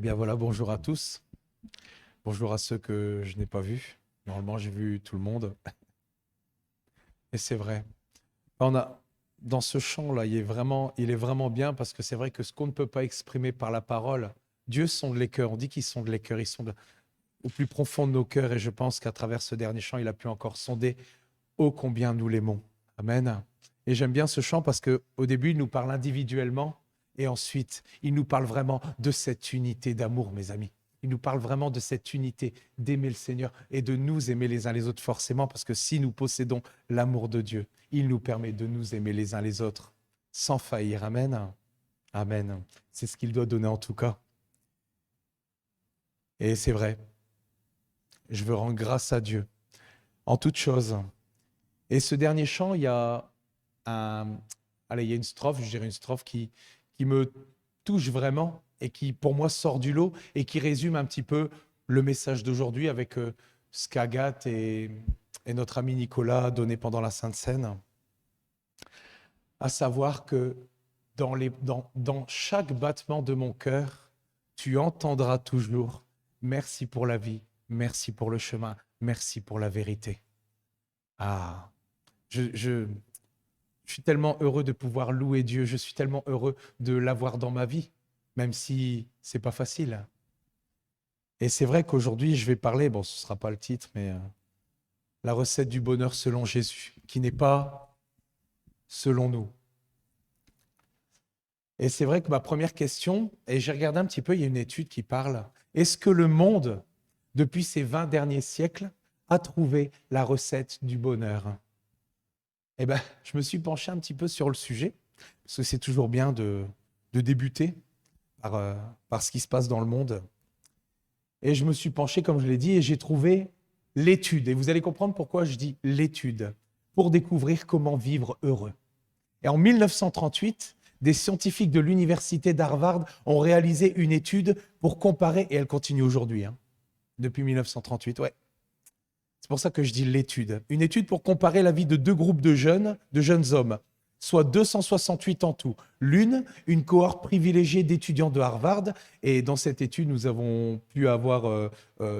Bien voilà, bonjour à tous. Bonjour à ceux que je n'ai pas vus. Normalement, j'ai vu tout le monde. Et c'est vrai. On a, dans ce chant-là, il est vraiment bien parce que c'est vrai que ce qu'on ne peut pas exprimer par la parole, Dieu sonde les cœurs. On dit qu'il sonde les cœurs. Il sonde au plus profond de nos cœurs. Et je pense qu'à travers ce dernier chant, il a pu encore sonder ô combien nous l'aimons. Amen. Et j'aime bien ce chant parce qu'au début, il nous parle individuellement et ensuite, il nous parle vraiment de cette unité d'amour, mes amis. Il nous parle vraiment de cette unité d'aimer le Seigneur et de nous aimer les uns les autres forcément parce que si nous possédons l'amour de Dieu, il nous permet de nous aimer les uns les autres sans faillir. Amen. Amen. C'est ce qu'il doit donner en tout cas. Et c'est vrai, je veux rendre grâce à Dieu en toutes choses. Et ce dernier chant, un, il y a une strophe, je dirais une strophe qui me touche vraiment et qui, pour moi, sort du lot et qui résume un petit peu le message d'aujourd'hui avec ce qu'Agathe et notre ami Nicolas a donné pendant la Sainte Seine. À savoir que dans chaque battement de mon cœur, tu entendras toujours merci pour la vie, merci pour le chemin, merci pour la vérité. Ah, je suis tellement heureux de pouvoir louer Dieu. Je suis tellement heureux de l'avoir dans ma vie, même si c'est pas facile. Et c'est vrai qu'aujourd'hui, je vais parler, bon, ce ne sera pas le titre, mais la recette du bonheur selon Jésus, qui n'est pas selon nous. Et c'est vrai que ma première question, et j'ai regardé un petit peu, il y a une étude qui parle, est-ce que le monde, depuis ces 20 derniers siècles, a trouvé la recette du bonheur? Eh bien, je me suis penché un petit peu sur le sujet, parce que c'est toujours bien de débuter par ce qui se passe dans le monde. Et je me suis penché, comme je l'ai dit, et j'ai trouvé l'étude. Et vous allez comprendre pourquoi je dis l'étude, pour découvrir comment vivre heureux. Et en 1938, des scientifiques de l'université d'Harvard ont réalisé une étude pour comparer, et elle continue aujourd'hui, depuis 1938, ouais. C'est pour ça que je dis l'étude. Une étude pour comparer la vie de deux groupes de jeunes hommes, soit 268 en tout. L'une, une cohorte privilégiée d'étudiants de Harvard. Et dans cette étude, nous avons pu avoir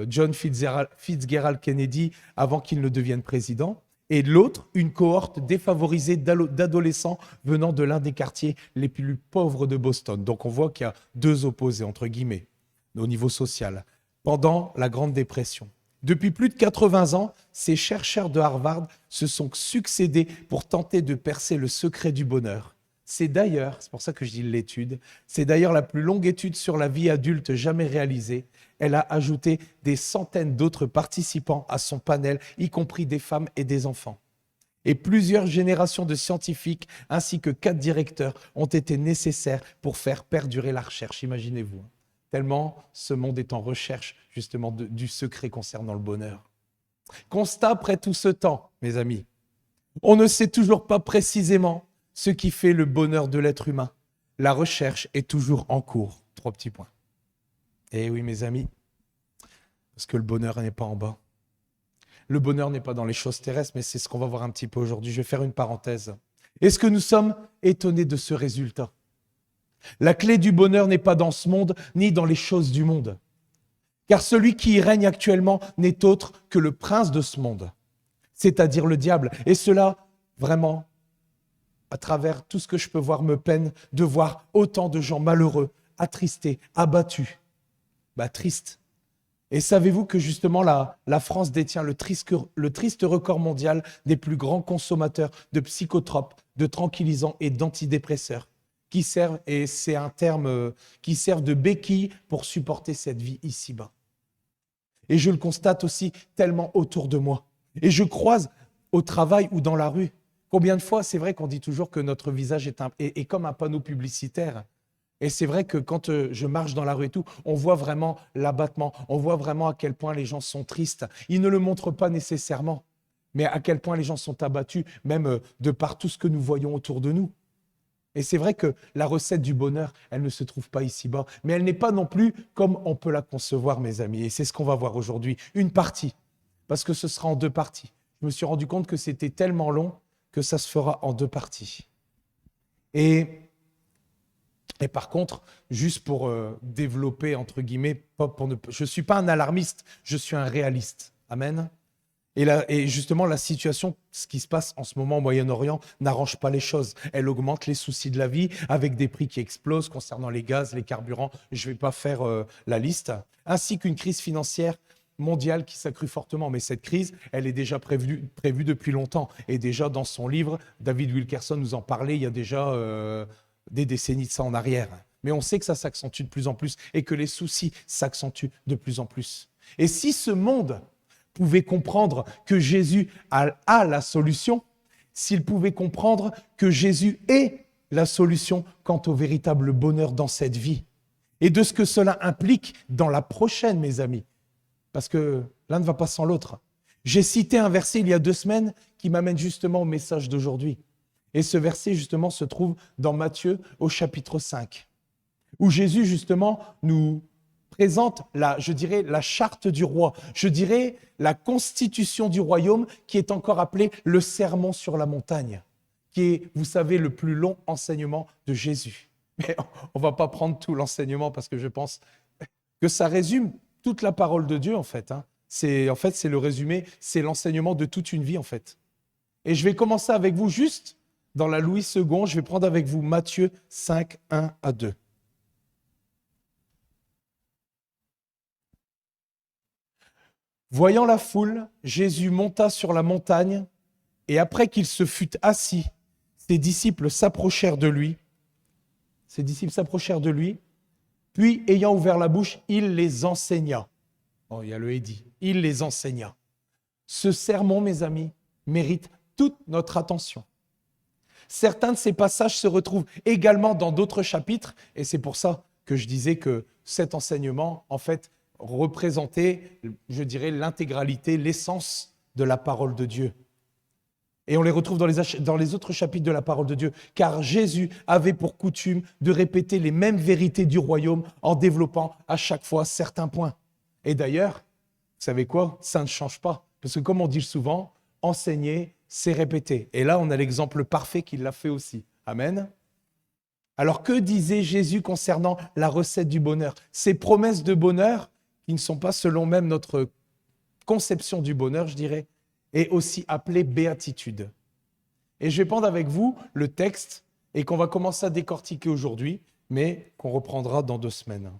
John Fitzgerald Kennedy avant qu'il ne devienne président. Et l'autre, une cohorte défavorisée d'adolescents venant de l'un des quartiers les plus pauvres de Boston. Donc on voit qu'il y a deux opposés, entre guillemets, au niveau social, pendant la Grande Dépression. Depuis plus de 80 ans, ces chercheurs de Harvard se sont succédés pour tenter de percer le secret du bonheur. C'est pour ça que je dis l'étude, c'est d'ailleurs la plus longue étude sur la vie adulte jamais réalisée. Elle a ajouté des centaines d'autres participants à son panel, y compris des femmes et des enfants. Et plusieurs générations de scientifiques ainsi que 4 directeurs ont été nécessaires pour faire perdurer la recherche, imaginez-vous. Tellement ce monde est en recherche justement du secret concernant le bonheur. Constat après tout ce temps, mes amis, on ne sait toujours pas précisément ce qui fait le bonheur de l'être humain. La recherche est toujours en cours. 3 petits points. Eh oui, mes amis, parce que le bonheur n'est pas en bas. Le bonheur n'est pas dans les choses terrestres, mais c'est ce qu'on va voir un petit peu aujourd'hui. Je vais faire une parenthèse. Est-ce que nous sommes étonnés de ce résultat ? La clé du bonheur n'est pas dans ce monde, ni dans les choses du monde. Car celui qui y règne actuellement n'est autre que le prince de ce monde, c'est-à-dire le diable. Et cela, vraiment, à travers tout ce que je peux voir, me peine de voir autant de gens malheureux, attristés, abattus. Triste. Et savez-vous que justement la France détient le triste record mondial des plus grands consommateurs de psychotropes, de tranquillisants et d'antidépresseurs qui servent, et c'est un terme, qui servent de béquille pour supporter cette vie ici-bas. Et je le constate aussi tellement autour de moi. Et je croise au travail ou dans la rue. Combien de fois, c'est vrai qu'on dit toujours que notre visage est comme un panneau publicitaire. Et c'est vrai que quand je marche dans la rue et tout, on voit vraiment l'abattement, on voit vraiment à quel point les gens sont tristes. Ils ne le montrent pas nécessairement, mais à quel point les gens sont abattus, même de par tout ce que nous voyons autour de nous. Et c'est vrai que la recette du bonheur, elle ne se trouve pas ici-bas, mais elle n'est pas non plus comme on peut la concevoir, mes amis. Et c'est ce qu'on va voir aujourd'hui, une partie, parce que ce sera en 2 parties. Je me suis rendu compte que c'était tellement long que ça se fera en 2 parties. Et Et par contre, juste pour développer, entre guillemets, je ne suis pas un alarmiste, je suis un réaliste. Amen. Et justement, la situation, ce qui se passe en ce moment au Moyen-Orient, n'arrange pas les choses. Elle augmente les soucis de la vie avec des prix qui explosent concernant les gaz, les carburants. Je ne vais pas faire la liste. Ainsi qu'une crise financière mondiale qui s'accrut fortement. Mais cette crise, elle est déjà prévue depuis longtemps. Et déjà, dans son livre, David Wilkerson nous en parlait il y a déjà des décennies de ça en arrière. Mais on sait que ça s'accentue de plus en plus et que les soucis s'accentuent de plus en plus. Et si ce monde pouvait comprendre que Jésus a la solution, s'il pouvait comprendre que Jésus est la solution quant au véritable bonheur dans cette vie et de ce que cela implique dans la prochaine, mes amis, parce que l'un ne va pas sans l'autre. J'ai cité un verset il y a 2 semaines qui m'amène justement au message d'aujourd'hui. Et ce verset, justement, se trouve dans Matthieu au chapitre 5, où Jésus, justement, nous présente la charte du roi, je dirais la constitution du royaume qui est encore appelée le sermon sur la montagne, qui est, vous savez, le plus long enseignement de Jésus. Mais on ne va pas prendre tout l'enseignement parce que je pense que ça résume toute la parole de Dieu en fait. C'est le résumé, c'est l'enseignement de toute une vie en fait. Et je vais commencer avec vous juste dans la Louis II, je vais prendre avec vous Matthieu 5, 1 à 2. Voyant la foule, Jésus monta sur la montagne, et après qu'il se fut assis, ses disciples s'approchèrent de lui, puis ayant ouvert la bouche, il les enseigna. Oh, il y a le édit, il les enseigna. Ce sermon, mes amis, mérite toute notre attention. Certains de ces passages se retrouvent également dans d'autres chapitres, et c'est pour ça que je disais que cet enseignement, en fait, représentait, je dirais, l'intégralité, l'essence de la parole de Dieu. Et on les retrouve dans les autres chapitres de la parole de Dieu, car Jésus avait pour coutume de répéter les mêmes vérités du royaume en développant à chaque fois certains points. Et d'ailleurs, vous savez quoi? Ça ne change pas, parce que comme on dit souvent, enseigner, c'est répéter. Et là, on a l'exemple parfait qu'il l'a fait aussi. Amen. Alors, que disait Jésus concernant la recette du bonheur? Ces promesses de bonheur, qui ne sont pas selon même notre conception du bonheur, je dirais, est aussi appelée béatitude. Et je vais prendre avec vous le texte et qu'on va commencer à décortiquer aujourd'hui, mais qu'on reprendra dans 2 semaines.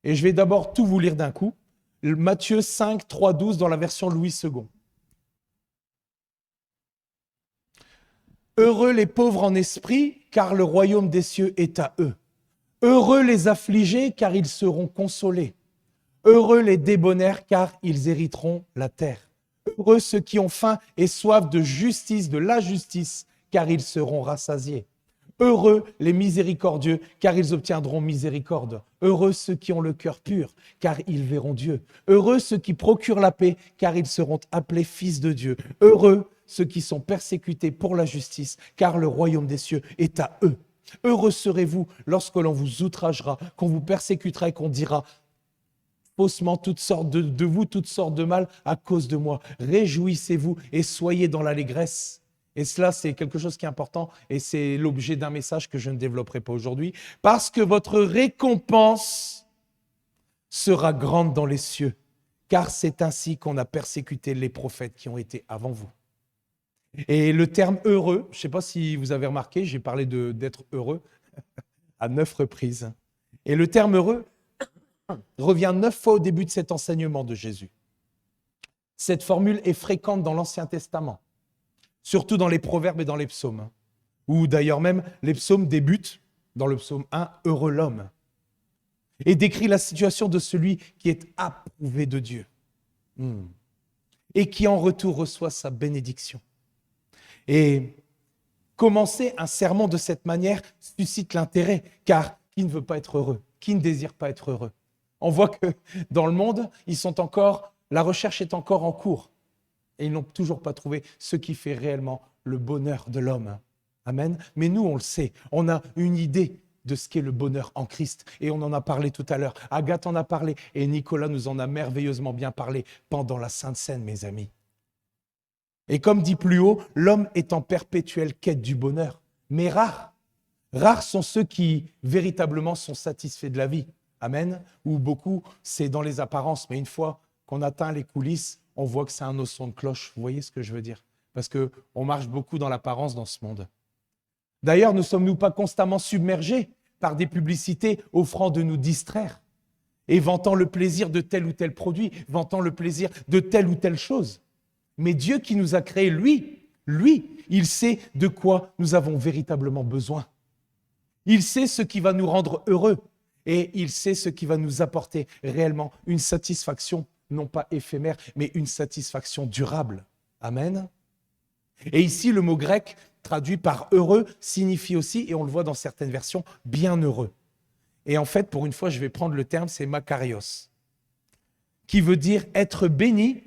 Et je vais d'abord tout vous lire d'un coup. Matthieu 5, 3, 12 dans la version Louis II. Heureux les pauvres en esprit, car le royaume des cieux est à eux. Heureux les affligés, car ils seront consolés. Heureux les débonnaires, car ils hériteront la terre. Heureux ceux qui ont faim et soif de justice, de la justice, car ils seront rassasiés. Heureux les miséricordieux, car ils obtiendront miséricorde. Heureux ceux qui ont le cœur pur, car ils verront Dieu. Heureux ceux qui procurent la paix, car ils seront appelés fils de Dieu. Heureux ceux qui sont persécutés pour la justice, car le royaume des cieux est à eux. Heureux serez-vous lorsque l'on vous outragera, qu'on vous persécutera et qu'on dira faussement toutes sortes de vous, toutes sortes de mal à cause de moi. Réjouissez-vous et soyez dans l'allégresse. Et cela, c'est quelque chose qui est important et c'est l'objet d'un message que je ne développerai pas aujourd'hui. Parce que votre récompense sera grande dans les cieux, car c'est ainsi qu'on a persécuté les prophètes qui ont été avant vous. Et le terme heureux, je ne sais pas si vous avez remarqué, j'ai parlé d'être heureux à 9 reprises. Et le terme heureux revient 9 fois au début de cet enseignement de Jésus. Cette formule est fréquente dans l'Ancien Testament, surtout dans les proverbes et dans les psaumes, où d'ailleurs même les psaumes débutent dans le psaume 1, « Heureux l'homme », et décrit la situation de celui qui est approuvé de Dieu et qui en retour reçoit sa bénédiction. Et commencer un sermon de cette manière suscite l'intérêt, car qui ne veut pas être heureux? Qui ne désire pas être heureux? On voit que dans le monde, la recherche est encore en cours. Et ils n'ont toujours pas trouvé ce qui fait réellement le bonheur de l'homme. Amen. Mais nous, on le sait. On a une idée de ce qu'est le bonheur en Christ. Et on en a parlé tout à l'heure. Agathe en a parlé et Nicolas nous en a merveilleusement bien parlé pendant la Sainte Seine, mes amis. Et comme dit plus haut, l'homme est en perpétuelle quête du bonheur, mais rare Rares sont ceux qui véritablement sont satisfaits de la vie. Amen. Ou beaucoup, c'est dans les apparences. Mais une fois qu'on atteint les coulisses, on voit que c'est un autre son de cloche. Vous voyez ce que je veux dire? Parce qu'on marche beaucoup dans l'apparence dans ce monde. D'ailleurs, ne sommes-nous pas constamment submergés par des publicités offrant de nous distraire et vantant le plaisir de tel ou tel produit, vantant le plaisir de telle ou telle chose? Mais Dieu qui nous a créés, lui, il sait de quoi nous avons véritablement besoin. Il sait ce qui va nous rendre heureux et il sait ce qui va nous apporter réellement une satisfaction, non pas éphémère, mais une satisfaction durable. Amen. Et ici, le mot grec traduit par heureux signifie aussi, et on le voit dans certaines versions, bienheureux. Et en fait, pour une fois, je vais prendre le terme, c'est makarios, qui veut dire être béni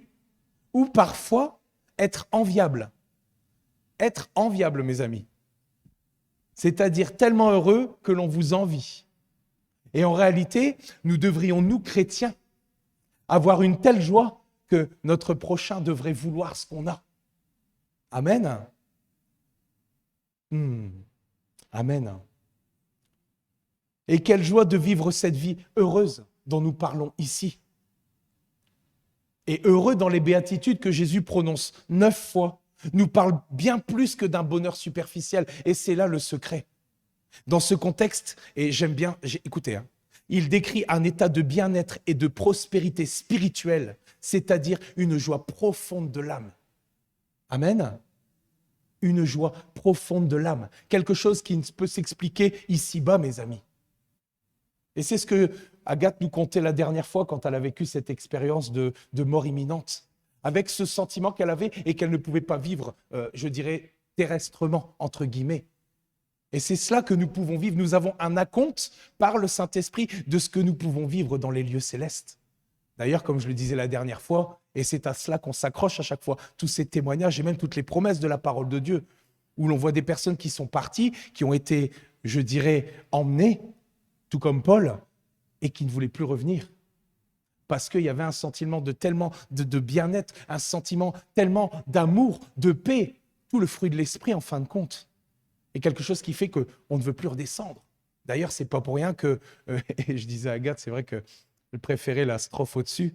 ou parfois être enviable. Être enviable, mes amis. C'est-à-dire tellement heureux que l'on vous envie. Et en réalité, nous devrions, nous chrétiens, avoir une telle joie que notre prochain devrait vouloir ce qu'on a. Amen. Amen. Et quelle joie de vivre cette vie heureuse dont nous parlons ici. Et heureux dans les béatitudes que Jésus prononce 9 fois, nous parle bien plus que d'un bonheur superficiel. Et c'est là le secret. Dans ce contexte, et j'aime bien, écoutez, il décrit un état de bien-être et de prospérité spirituelle, c'est-à-dire une joie profonde de l'âme. Amen. Une joie profonde de l'âme. Quelque chose qui ne peut s'expliquer ici-bas, mes amis. Et c'est ce que Agathe nous contait la dernière fois quand elle a vécu cette expérience de mort imminente. Avec ce sentiment qu'elle avait et qu'elle ne pouvait pas vivre, je dirais, terrestrement, entre guillemets. Et c'est cela que nous pouvons vivre. Nous avons un acompte par le Saint-Esprit de ce que nous pouvons vivre dans les lieux célestes. D'ailleurs, comme je le disais la dernière fois, et c'est à cela qu'on s'accroche à chaque fois, tous ces témoignages et même toutes les promesses de la parole de Dieu, où l'on voit des personnes qui sont parties, qui ont été, je dirais, emmenées, tout comme Paul, et qui ne voulaient plus revenir. Parce qu'il y avait un sentiment de tellement de bien-être, un sentiment tellement d'amour, de paix, tout le fruit de l'esprit en fin de compte. Et quelque chose qui fait qu'on ne veut plus redescendre. D'ailleurs, c'est pas pour rien que, et je disais à Agathe, c'est vrai que je préférais la strophe au-dessus.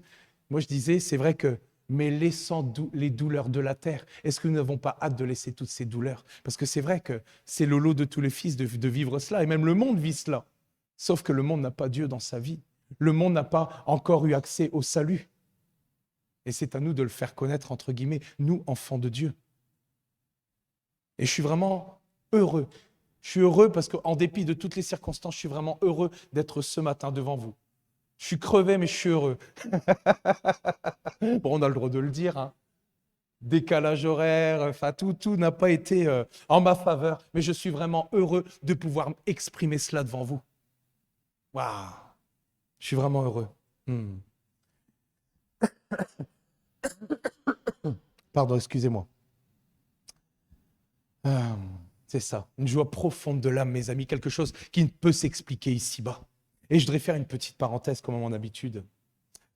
Moi, je disais, c'est vrai que, mais laissant les douleurs de la terre, est-ce que nous n'avons pas hâte de laisser toutes ces douleurs? Parce que c'est vrai que c'est le lot de tous les fils de vivre cela, et même le monde vit cela. Sauf que le monde n'a pas Dieu dans sa vie. Le monde n'a pas encore eu accès au salut. Et c'est à nous de le faire connaître, entre guillemets, nous, enfants de Dieu. Et je suis vraiment heureux. Je suis heureux parce qu'en dépit de toutes les circonstances, je suis vraiment heureux d'être ce matin devant vous. Je suis crevé, mais je suis heureux. Bon, on a le droit de le dire, hein. Décalage horaire, enfin tout n'a pas été en ma faveur, mais je suis vraiment heureux de pouvoir exprimer cela devant vous. Waouh! Je suis vraiment heureux. Pardon, excusez-moi. C'est ça, une joie profonde de l'âme, mes amis, quelque chose qui ne peut s'expliquer ici-bas. Et je voudrais faire une petite parenthèse comme à mon habitude.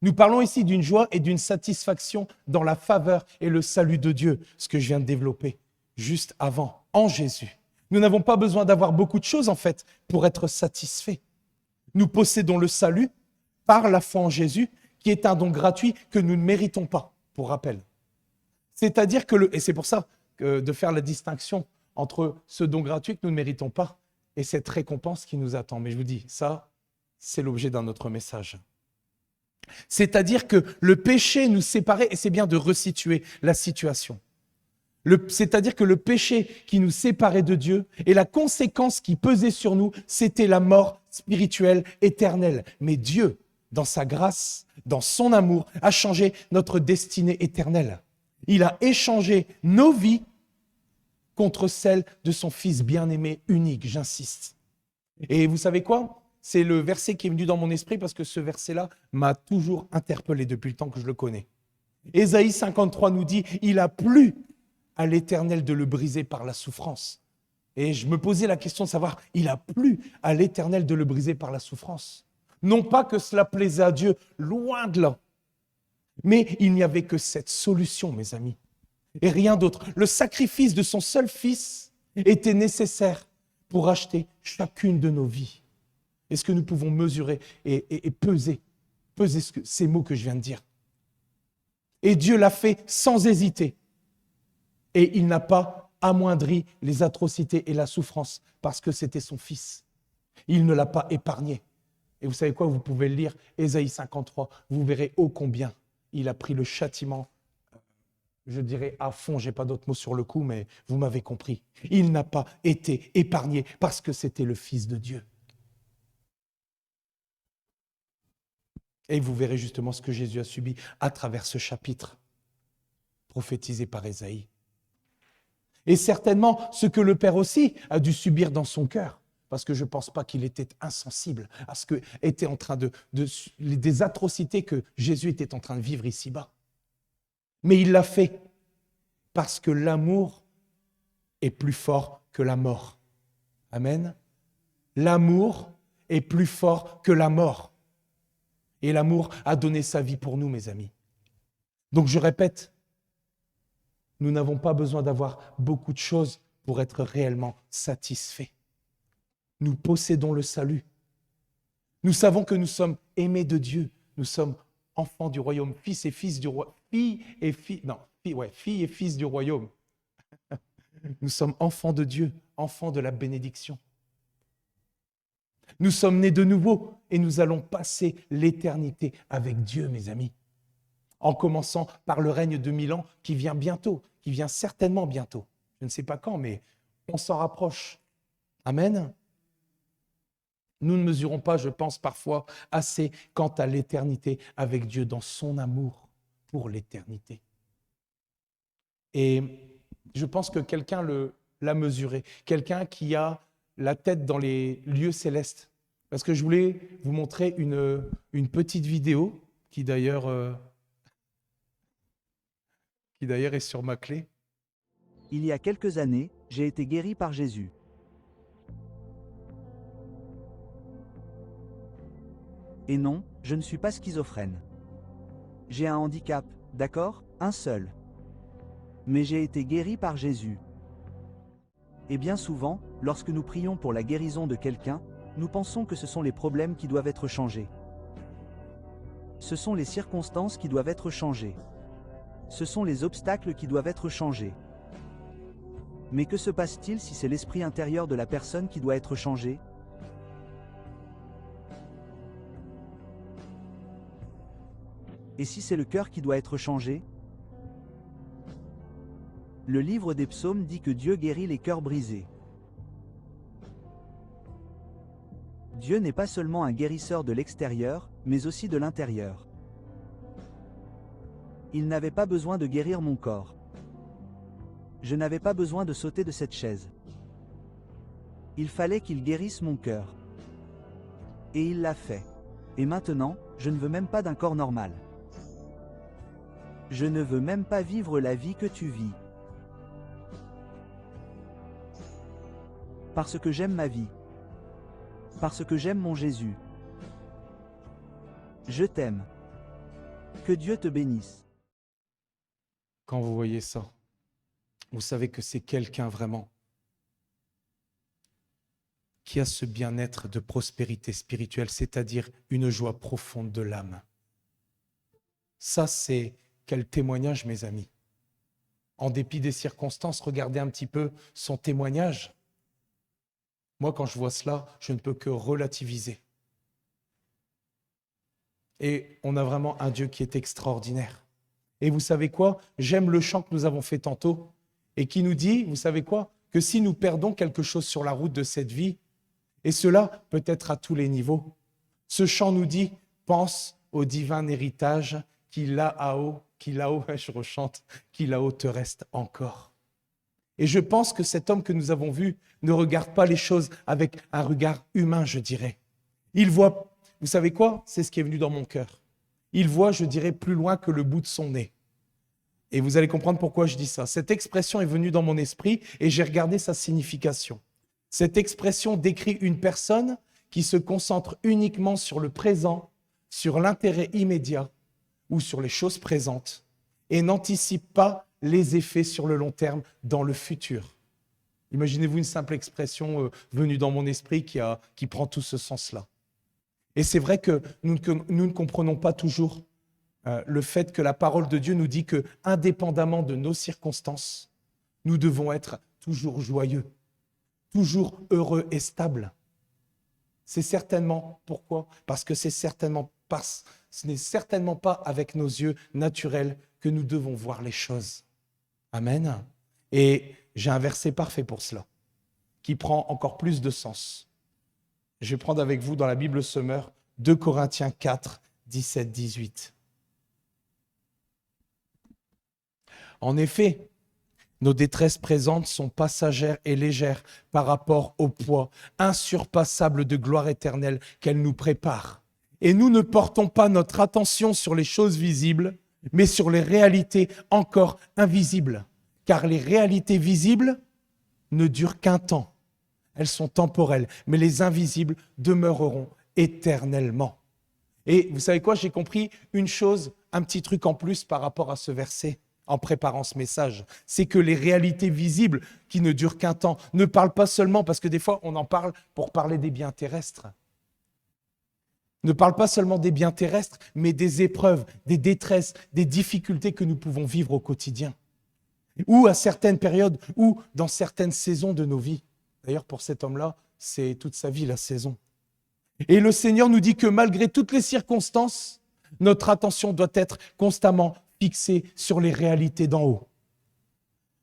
Nous parlons ici d'une joie et d'une satisfaction dans la faveur et le salut de Dieu, ce que je viens de développer juste avant, en Jésus. Nous n'avons pas besoin d'avoir beaucoup de choses, en fait, pour être satisfaits. Nous possédons le salut par la foi en Jésus, qui est un don gratuit que nous ne méritons pas, pour rappel. C'est-à-dire que, et c'est pour ça que de faire la distinction entre ce don gratuit que nous ne méritons pas et cette récompense qui nous attend. Mais je vous dis, ça, c'est l'objet d'un autre message. C'est-à-dire que le péché nous séparait, et c'est bien de resituer la situation. C'est-à-dire que le péché qui nous séparait de Dieu et la conséquence qui pesait sur nous, c'était la mort spirituelle éternelle. Mais Dieu, dans sa grâce, dans son amour, a changé notre destinée éternelle. Il a échangé nos vies contre celles de son Fils bien-aimé unique, j'insiste. Et vous savez quoi ? C'est le verset qui est venu dans mon esprit parce que ce verset-là m'a toujours interpellé depuis le temps que je le connais. Ésaïe 53 nous dit « Il a plu à l'Éternel de le briser par la souffrance. » Et je me posais la question de savoir « Il a plu à l'Éternel de le briser par la souffrance. » Non pas que cela plaisait à Dieu, loin de là. Mais il n'y avait que cette solution, mes amis. Et rien d'autre. Le sacrifice de son seul fils était nécessaire pour acheter chacune de nos vies. Est-ce que nous pouvons mesurer et peser ces mots que je viens de dire? Et Dieu l'a fait sans hésiter. Et il n'a pas amoindri les atrocités et la souffrance parce que c'était son fils. Il ne l'a pas épargné. Et vous savez quoi? Vous pouvez le lire, Ésaïe 53, vous verrez ô combien il a pris le châtiment, je dirais à fond, je n'ai pas d'autres mots sur le coup, mais vous m'avez compris. Il n'a pas été épargné parce que c'était le Fils de Dieu. Et vous verrez justement ce que Jésus a subi à travers ce chapitre, prophétisé par Ésaïe. Et certainement ce que le Père aussi a dû subir dans son cœur, parce que je ne pense pas qu'il était insensible à ce que était en train des atrocités que Jésus était en train de vivre ici-bas. Mais il l'a fait parce que l'amour est plus fort que la mort. Amen. L'amour est plus fort que la mort. Et l'amour a donné sa vie pour nous, mes amis. Donc je répète, nous n'avons pas besoin d'avoir beaucoup de choses pour être réellement satisfaits. Nous possédons le salut. Nous savons que nous sommes aimés de Dieu. Nous sommes enfants du royaume, fils et fils du royaume. Filles et fils du royaume. Nous sommes enfants de Dieu, enfants de la bénédiction. Nous sommes nés de nouveau et nous allons passer l'éternité avec Dieu, mes amis. En commençant par le règne de 1000 ans qui vient bientôt, qui vient certainement bientôt. Je ne sais pas quand, mais on s'en rapproche. Amen. Nous ne mesurons pas, je pense, parfois assez quant à l'éternité avec Dieu dans son amour pour l'éternité. Et je pense que quelqu'un l'a mesuré, quelqu'un qui a la tête dans les lieux célestes. Parce que je voulais vous montrer une petite vidéo qui d'ailleurs est sur ma clé. Il y a quelques années, j'ai été guéri par Jésus. Et non, je ne suis pas schizophrène. J'ai un handicap, d'accord, un seul. Mais j'ai été guéri par Jésus. Et bien souvent, lorsque nous prions pour la guérison de quelqu'un, nous pensons que ce sont les problèmes qui doivent être changés. Ce sont les circonstances qui doivent être changées. Ce sont les obstacles qui doivent être changés. Mais que se passe-t-il si c'est l'esprit intérieur de la personne qui doit être changé? Et si c'est le cœur qui doit être changé? Le livre des psaumes dit que Dieu guérit les cœurs brisés. Dieu n'est pas seulement un guérisseur de l'extérieur, mais aussi de l'intérieur. Il n'avait pas besoin de guérir mon corps. Je n'avais pas besoin de sauter de cette chaise. Il fallait qu'il guérisse mon cœur. Et il l'a fait. Et maintenant, je ne veux même pas d'un corps normal. Je ne veux même pas vivre la vie que tu vis. Parce que j'aime ma vie. Parce que j'aime mon Jésus. Je t'aime. Que Dieu te bénisse. Quand vous voyez ça, vous savez que c'est quelqu'un vraiment qui a ce bien-être de prospérité spirituelle, c'est-à-dire une joie profonde de l'âme. Ça, c'est quel témoignage, mes amis. En dépit des circonstances, regardez un petit peu son témoignage. Moi, quand je vois cela, je ne peux que relativiser. Et on a vraiment un Dieu qui est extraordinaire. Et vous savez quoi? J'aime le chant que nous avons fait tantôt et qui nous dit, vous savez quoi? Que si nous perdons quelque chose sur la route de cette vie, et cela peut être à tous les niveaux, ce chant nous dit, pense au divin héritage qui là-haut, je rechante, qui là-haut te reste encore. Et je pense que cet homme que nous avons vu ne regarde pas les choses avec un regard humain, je dirais. Il voit, vous savez quoi? C'est ce qui est venu dans mon cœur. Il voit, je dirais, plus loin que le bout de son nez. Et vous allez comprendre pourquoi je dis ça. Cette expression est venue dans mon esprit et j'ai regardé sa signification. Cette expression décrit une personne qui se concentre uniquement sur le présent, sur l'intérêt immédiat ou sur les choses présentes et n'anticipe pas les effets sur le long terme dans le futur. Imaginez-vous une simple expression venue dans mon esprit qui prend tout ce sens-là. Et c'est vrai que nous ne comprenons pas toujours le fait que la parole de Dieu nous dit que, indépendamment de nos circonstances, nous devons être toujours joyeux, toujours heureux et stables. C'est certainement, pourquoi? Parce que ce n'est certainement pas avec nos yeux naturels que nous devons voir les choses. Amen. Et j'ai un verset parfait pour cela, qui prend encore plus de sens. Je vais prendre avec vous dans la Bible Semeur 2 Corinthiens 4, 17, 18. En effet, nos détresses présentes sont passagères et légères par rapport au poids insurpassable de gloire éternelle qu'elles nous préparent. Et nous ne portons pas notre attention sur les choses visibles, mais sur les réalités encore invisibles. Car les réalités visibles ne durent qu'un temps. Elles sont temporelles, mais les invisibles demeureront éternellement. Et vous savez quoi, j'ai compris une chose, un petit truc en plus par rapport à ce verset en préparant ce message. C'est que les réalités visibles qui ne durent qu'un temps ne parlent pas seulement, parce que des fois on en parle pour parler des biens terrestres. Ne parlent pas seulement des biens terrestres, mais des épreuves, des détresses, des difficultés que nous pouvons vivre au quotidien. Ou à certaines périodes, ou dans certaines saisons de nos vies. D'ailleurs, pour cet homme-là, c'est toute sa vie la saison. Et le Seigneur nous dit que malgré toutes les circonstances, notre attention doit être constamment fixée sur les réalités d'en haut.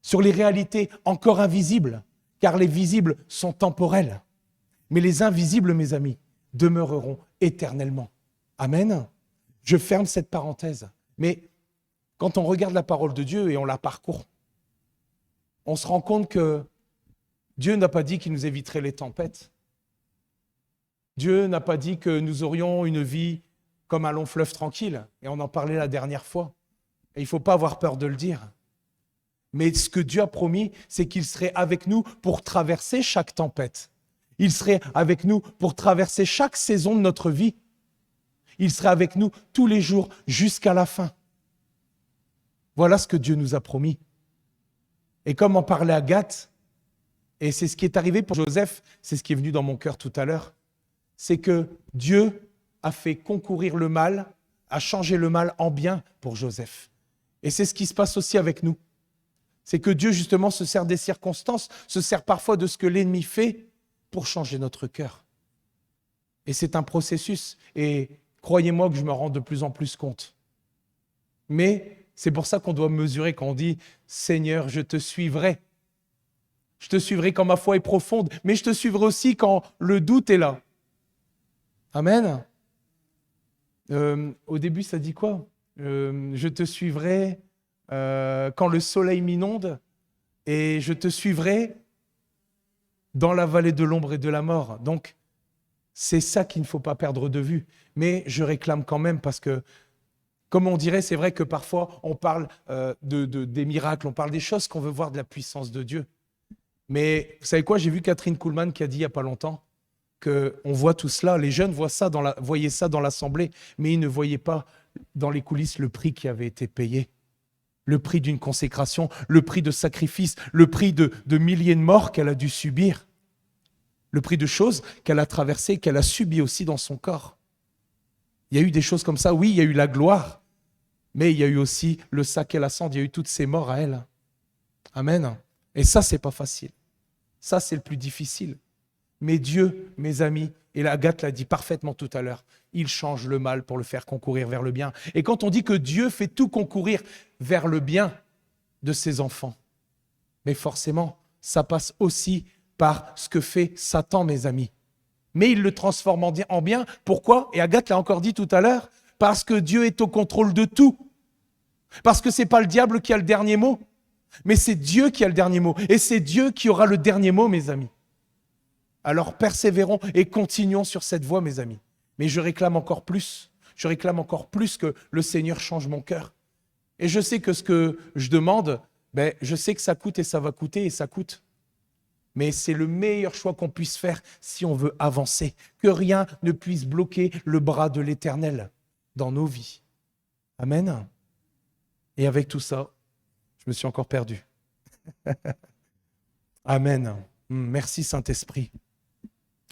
Sur les réalités encore invisibles, car les visibles sont temporels. Mais les invisibles, mes amis, demeureront éternellement. Amen. Je ferme cette parenthèse. Mais quand on regarde la parole de Dieu et on la parcourt, on se rend compte que Dieu n'a pas dit qu'il nous éviterait les tempêtes. Dieu n'a pas dit que nous aurions une vie comme un long fleuve tranquille. Et on en parlait la dernière fois. Et il ne faut pas avoir peur de le dire. Mais ce que Dieu a promis, c'est qu'il serait avec nous pour traverser chaque tempête. Il serait avec nous pour traverser chaque saison de notre vie. Il serait avec nous tous les jours jusqu'à la fin. Voilà ce que Dieu nous a promis. Et comme en parlait Agathe, et c'est ce qui est arrivé pour Joseph, c'est ce qui est venu dans mon cœur tout à l'heure, c'est que Dieu a fait concourir le mal, a changé le mal en bien pour Joseph. Et c'est ce qui se passe aussi avec nous. C'est que Dieu, justement, se sert des circonstances, se sert parfois de ce que l'ennemi fait pour changer notre cœur. Et c'est un processus. Et croyez-moi que je me rends de plus en plus compte. Mais c'est pour ça qu'on doit mesurer quand on dit « Seigneur, je te suivrai ». Je te suivrai quand ma foi est profonde, mais je te suivrai aussi quand le doute est là. Amen. Au début, ça dit quoi? Je te suivrai quand le soleil m'inonde et je te suivrai dans la vallée de l'ombre et de la mort. Donc, c'est ça qu'il ne faut pas perdre de vue. Mais je réclame quand même parce que, comme on dirait, c'est vrai que parfois on parle des miracles, on parle des choses qu'on veut voir de la puissance de Dieu. Mais vous savez quoi, j'ai vu Catherine Kuhlman qui a dit il n'y a pas longtemps qu'on voit tout cela, les jeunes voyaient ça dans l'assemblée, mais ils ne voyaient pas dans les coulisses le prix qui avait été payé. Le prix d'une consécration, le prix de sacrifice, le prix de milliers de morts qu'elle a dû subir, le prix de choses qu'elle a traversées, qu'elle a subies aussi dans son corps. Il y a eu des choses comme ça, oui, il y a eu la gloire, mais il y a eu aussi le sac et la cendre, il y a eu toutes ces morts à elle. Amen. Et ça, c'est pas facile. Ça, c'est le plus difficile. Mais Dieu, mes amis, et Agathe l'a dit parfaitement tout à l'heure, il change le mal pour le faire concourir vers le bien. Et quand on dit que Dieu fait tout concourir vers le bien de ses enfants, mais forcément, ça passe aussi par ce que fait Satan, mes amis. Mais il le transforme en bien. Pourquoi? Et Agathe l'a encore dit tout à l'heure, parce que Dieu est au contrôle de tout. Parce que ce n'est pas le diable qui a le dernier mot, mais c'est Dieu qui a le dernier mot. Et c'est Dieu qui aura le dernier mot, mes amis. Alors persévérons et continuons sur cette voie, mes amis. Mais je réclame encore plus. Je réclame encore plus que le Seigneur change mon cœur. Et je sais que ce que je demande, je sais que ça coûte et ça va coûter et ça coûte. Mais c'est le meilleur choix qu'on puisse faire si on veut avancer. Que rien ne puisse bloquer le bras de l'Éternel dans nos vies. Amen. Et avec tout ça, je me suis encore perdu. Amen. Merci Saint-Esprit.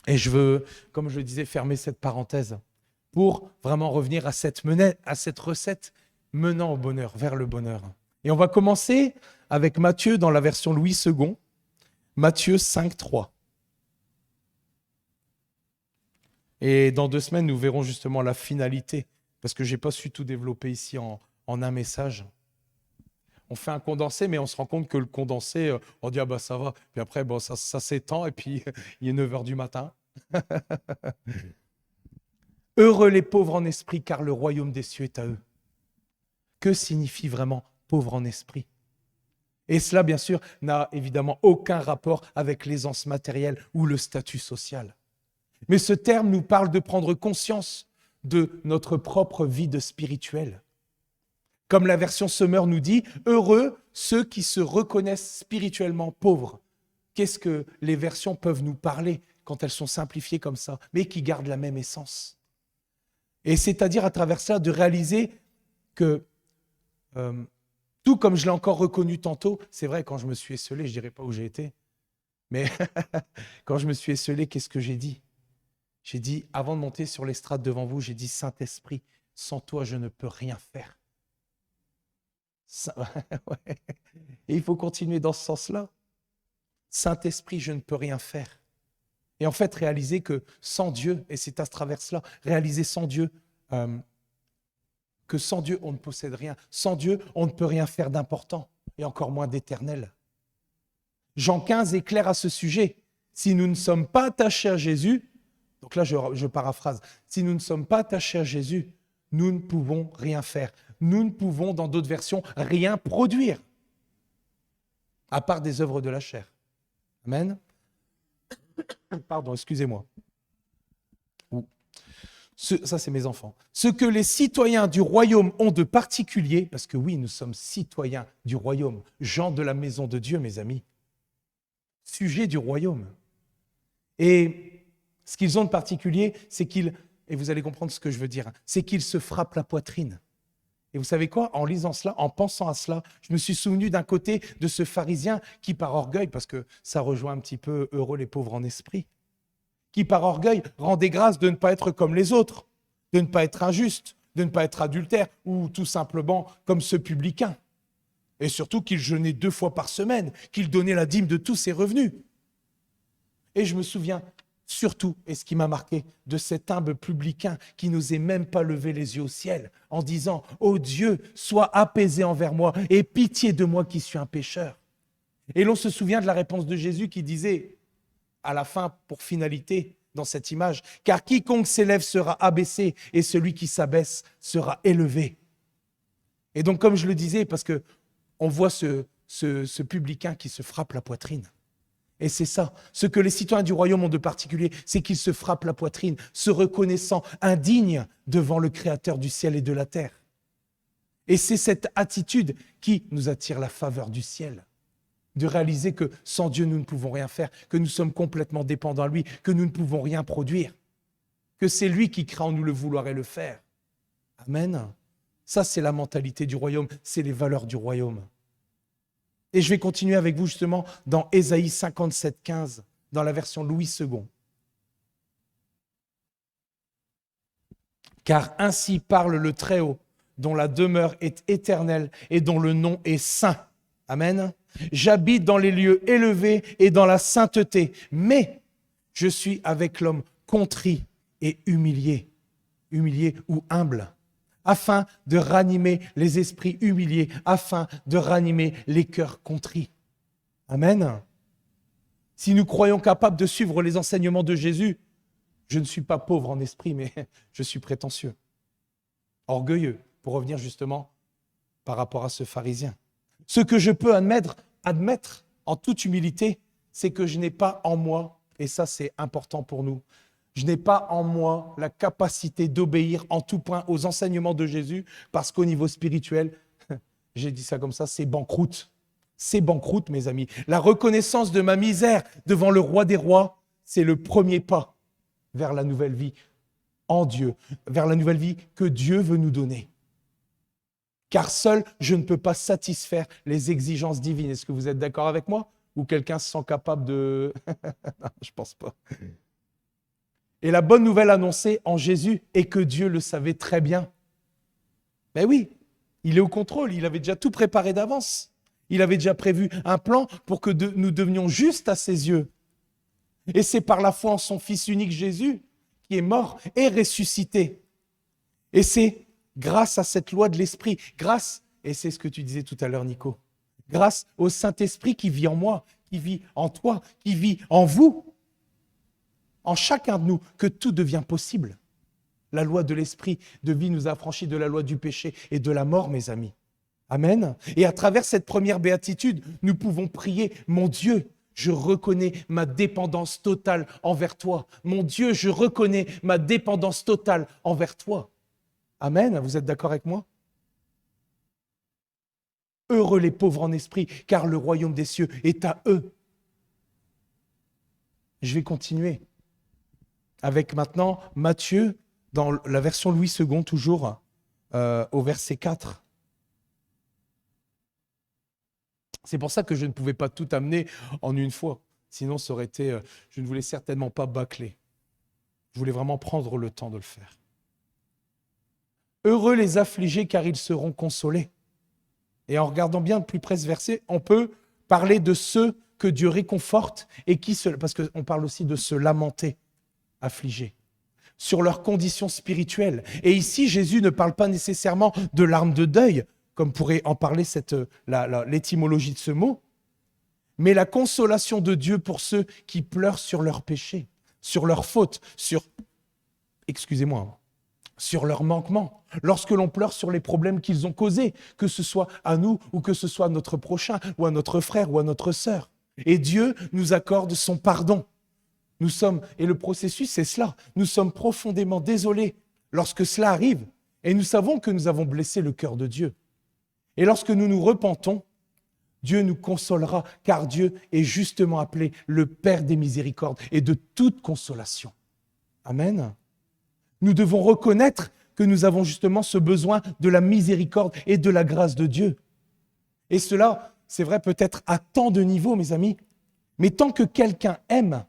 Et je veux, comme je le disais, fermer cette parenthèse pour vraiment revenir à cette recette menant au bonheur, vers le bonheur. Et on va commencer avec Matthieu dans la version Louis II, Matthieu 5, 3. Et dans 2 semaines, nous verrons justement la finalité, parce que je n'ai pas su tout développer ici en un message. On fait un condensé, mais on se rend compte que le condensé, on dit « ah bah ça va ». Puis après, bon, ça s'étend et puis il est 9h du matin. Heureux les pauvres en esprit, car le royaume des cieux est à eux. Que signifie vraiment pauvre en esprit? Et cela, bien sûr, n'a évidemment aucun rapport avec l'aisance matérielle ou le statut social. Mais ce terme nous parle de prendre conscience de notre propre vie de spirituel. Comme la version Sommer nous dit, heureux ceux qui se reconnaissent spirituellement pauvres. Qu'est-ce que les versions peuvent nous parler quand elles sont simplifiées comme ça, mais qui gardent la même essence? Et c'est-à-dire à travers ça de réaliser que, tout comme je l'ai encore reconnu tantôt, c'est vrai, quand je me suis esseulé, je ne dirais pas où j'ai été, mais quand je me suis esseulé, qu'est-ce que j'ai dit? J'ai dit, avant de monter sur l'estrade devant vous, j'ai dit, Saint-Esprit, sans toi, je ne peux rien faire. Ouais. Et il faut continuer dans ce sens-là. Saint-Esprit, je ne peux rien faire. Et en fait, réaliser que sans Dieu, et c'est à travers cela, réaliser sans Dieu, que sans Dieu, on ne possède rien. Sans Dieu, on ne peut rien faire d'important, et encore moins d'éternel. Jean 15 est clair à ce sujet. Si nous ne sommes pas attachés à Jésus, donc là je paraphrase, si nous ne sommes pas attachés à Jésus, nous ne pouvons rien faire. Nous ne pouvons, dans d'autres versions, rien produire, à part des œuvres de la chair. Amen. Pardon, excusez-moi. Ça, c'est mes enfants. Ce que les citoyens du royaume ont de particulier, parce que oui, nous sommes citoyens du royaume, gens de la maison de Dieu, mes amis, sujets du royaume. Et ce qu'ils ont de particulier, c'est qu'ils, et vous allez comprendre ce que je veux dire, c'est qu'ils se frappent la poitrine. Et vous savez quoi? En lisant cela, en pensant à cela, je me suis souvenu d'un côté de ce pharisien qui, par orgueil, parce que ça rejoint un petit peu heureux les pauvres en esprit, qui, par orgueil, rendait grâce de ne pas être comme les autres, de ne pas être injuste, de ne pas être adultère, ou tout simplement comme ce publicain. Et surtout qu'il jeûnait 2 fois par semaine, qu'il donnait la dîme de tous ses revenus. Et je me souviens surtout, et ce qui m'a marqué, de cet humble publicain qui n'osait même pas lever les yeux au ciel en disant « Ô Dieu, sois apaisé envers moi et pitié de moi qui suis un pécheur. » Et l'on se souvient de la réponse de Jésus qui disait, à la fin, pour finalité, dans cette image, « Car quiconque s'élève sera abaissé et celui qui s'abaisse sera élevé. » Et donc, comme je le disais, parce qu'on voit ce publicain qui se frappe la poitrine. Et c'est ça, ce que les citoyens du royaume ont de particulier, c'est qu'ils se frappent la poitrine, se reconnaissant indignes devant le Créateur du ciel et de la terre. Et c'est cette attitude qui nous attire la faveur du ciel, de réaliser que sans Dieu, nous ne pouvons rien faire, que nous sommes complètement dépendants de lui, que nous ne pouvons rien produire, que c'est lui qui crée en nous le vouloir et le faire. Amen. Ça, c'est la mentalité du royaume, c'est les valeurs du royaume. Et je vais continuer avec vous justement dans Ésaïe 57, 15, dans la version Louis II. Car ainsi parle le Très-Haut, dont la demeure est éternelle et dont le nom est saint. Amen. J'habite dans les lieux élevés et dans la sainteté, mais je suis avec l'homme contrit et humilié ou humble, afin de ranimer les esprits humiliés, afin de ranimer les cœurs contrits. Amen. Si nous croyons capables de suivre les enseignements de Jésus, je ne suis pas pauvre en esprit, mais je suis prétentieux, orgueilleux, pour revenir justement par rapport à ce pharisien. Ce que je peux admettre en toute humilité, c'est que je n'ai pas en moi, et ça c'est important pour nous, je n'ai pas en moi la capacité d'obéir en tout point aux enseignements de Jésus, parce qu'au niveau spirituel, j'ai dit ça comme ça, c'est banqueroute. C'est banqueroute, mes amis. La reconnaissance de ma misère devant le roi des rois, c'est le premier pas vers la nouvelle vie en Dieu, vers la nouvelle vie que Dieu veut nous donner. Car seul, je ne peux pas satisfaire les exigences divines. Est-ce que vous êtes d'accord avec moi? Ou quelqu'un se sent capable de... Non, je pense pas. Et la bonne nouvelle annoncée en Jésus est que Dieu le savait très bien. Ben oui, il est au contrôle, il avait déjà tout préparé d'avance. Il avait déjà prévu un plan pour que nous devenions justes à ses yeux. Et c'est par la foi en son Fils unique Jésus qui est mort et ressuscité. Et c'est grâce à cette loi de l'Esprit, grâce, et c'est ce que tu disais tout à l'heure Nico, grâce au Saint-Esprit qui vit en moi, qui vit en toi, qui vit en vous, en chacun de nous, que tout devient possible. La loi de l'Esprit de vie nous a affranchis de la loi du péché et de la mort, mes amis. Amen. Et à travers cette première béatitude, nous pouvons prier, mon Dieu, je reconnais ma dépendance totale envers toi. Mon Dieu, je reconnais ma dépendance totale envers toi. Amen. Vous êtes d'accord avec moi? Heureux les pauvres en esprit, car le royaume des cieux est à eux. Je vais continuer avec maintenant Matthieu, dans la version Louis II, toujours au verset 4. C'est pour ça que je ne pouvais pas tout amener en une fois. Sinon, ça aurait été, je ne voulais certainement pas bâcler. Je voulais vraiment prendre le temps de le faire. Heureux les affligés, car ils seront consolés. Et en regardant bien de plus près ce verset, on peut parler de ceux que Dieu réconforte et qui se... Parce qu'on parle aussi de se lamenter, affligés, sur leurs conditions spirituelles. Et ici, Jésus ne parle pas nécessairement de larmes de deuil, comme pourrait en parler l'étymologie de ce mot, mais la consolation de Dieu pour ceux qui pleurent sur leurs péchés, sur leurs fautes, sur leurs manquements, lorsque l'on pleure sur les problèmes qu'ils ont causés, que ce soit à nous ou que ce soit à notre prochain ou à notre frère ou à notre sœur. Et Dieu nous accorde son pardon. Et le processus, c'est cela. Nous sommes profondément désolés lorsque cela arrive et nous savons que nous avons blessé le cœur de Dieu. Et lorsque nous nous repentons, Dieu nous consolera, car Dieu est justement appelé le Père des miséricordes et de toute consolation. Amen. Nous devons reconnaître que nous avons justement ce besoin de la miséricorde et de la grâce de Dieu. Et cela, c'est vrai peut-être à tant de niveaux, mes amis, mais tant que quelqu'un aime,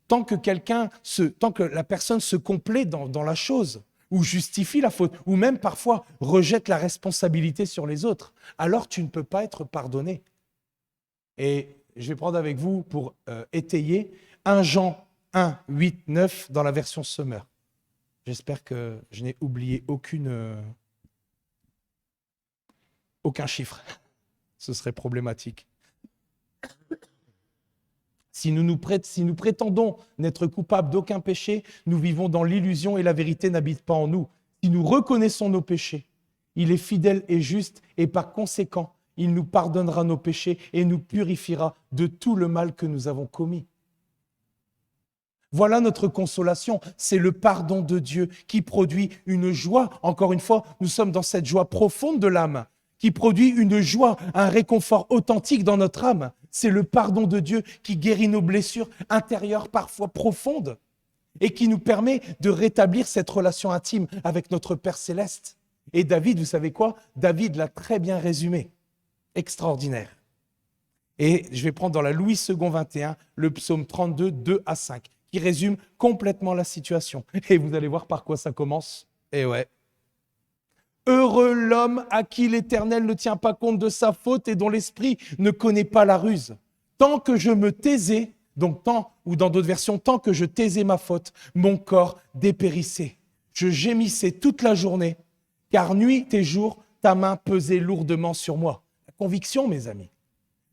tant que la personne se complaît dans la chose, ou justifie la faute, ou même parfois rejette la responsabilité sur les autres, alors tu ne peux pas être pardonné. Et je vais prendre avec vous pour étayer 1 Jean 1, 8, 9 dans la version Summer. J'espère que je n'ai oublié aucun chiffre. Ce serait problématique. Si nous prétendons n'être coupables d'aucun péché, nous vivons dans l'illusion et la vérité n'habite pas en nous. Si nous reconnaissons nos péchés, il est fidèle et juste et par conséquent, il nous pardonnera nos péchés et nous purifiera de tout le mal que nous avons commis. Voilà notre consolation, c'est le pardon de Dieu qui produit une joie. Encore une fois, nous sommes dans cette joie profonde de l'âme, qui produit une joie, un réconfort authentique dans notre âme. C'est le pardon de Dieu qui guérit nos blessures intérieures, parfois profondes, et qui nous permet de rétablir cette relation intime avec notre Père Céleste. Et David, vous savez quoi? David l'a très bien résumé. Extraordinaire. Et je vais prendre dans la Louis II 21, le psaume 32, 2 à 5, qui résume complètement la situation. Et vous allez voir par quoi ça commence. Et ouais. Heureux l'homme à qui l'Éternel ne tient pas compte de sa faute et dont l'esprit ne connaît pas la ruse. Tant que je me taisais, ou dans d'autres versions, tant que je taisais ma faute, mon corps dépérissait. Je gémissais toute la journée, car nuit et jour, ta main pesait lourdement sur moi. La conviction, mes amis.